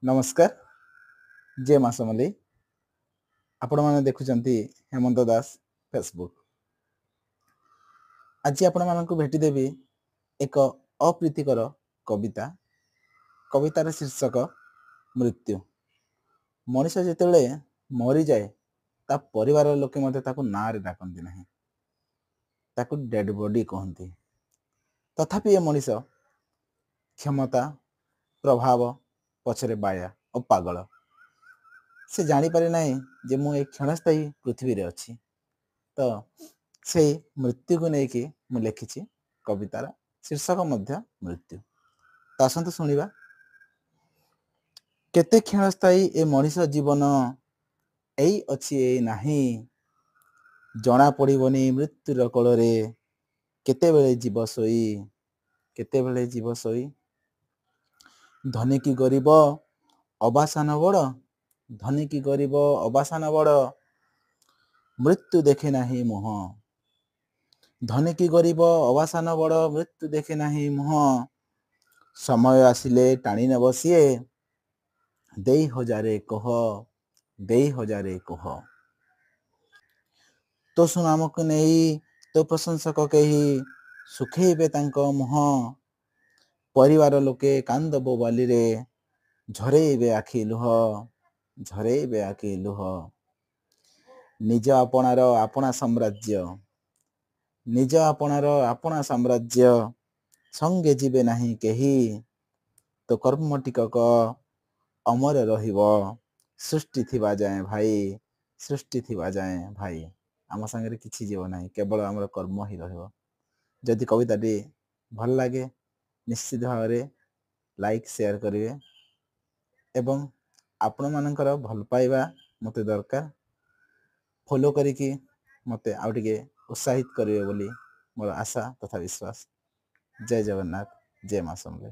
नमस्कार जय माँ समली आपण मैंने देखुंत हेमंत दास फेसबुक। आज आपण मानक भेटीदेवी एक अप्रीतिकर कविता। कवितार शीर्षक मृत्यु। मनीष जिते मरी जाए ता परिवार लोके मते ताकू ना रे डाकती ना, ताकू डेड बॉडी कहती। तथापि ये मनीष क्षमता प्रभाव पछरे बाया और पागल से जानीपारे ना जे मु एक क्षणस्थायी पृथ्वी रे अच्छी। तो से मृत्यु को लेकिन मु लिखी कवितार शीर्षक मृत्यु। तो आसतु शुणा केते क्षणस्थायी ए मनीष जीवन एई अच्छी ए नाही, जना पड़बनी मृत्युर कोଳରେ केतेबेले जीव सोई, केतेबेले जीव सोई। धनी की गरीब अबासान बड़, धनी की गरीब अबासान बड़, मृत्यु देखे नाही मुह। धनी की गरीब अबासान बड़, मृत्यु देखे नाही मुह। समय आसिले टाणी नेब सिए, देई हजारे कह, देई हजारे कह। तो सुनाम को नहीं तो प्रशंसक कही, सुखेबे तांको मुह। परिवार लोके कांद बोबाली रे, झरेबे आखि लुह, झरेबे आखि लुह। निज आपणार आपणा साम्राज्य, निज आपणार आपणा साम्राज्य, संगे जीवे नाही केही। तो कर्म टिकक अमर रहिब, सृष्टि थिबा जाए भाई, सृष्टि थिबा जाए भाई। आम संगे किछि जीव नाही, केवल आमर कर्म ही रहिब। जदि कविताटी भल लगे निश्चित भाव में लाइक शेयर करेंगे एवं आपण मानकर भल पाइबा मते दरकार। फॉलो करिकी मते आउ टिके उत्साहित करेंगे बोली मोर आशा तथा विश्वास। जय जगन्नाथ, जय माँ समले।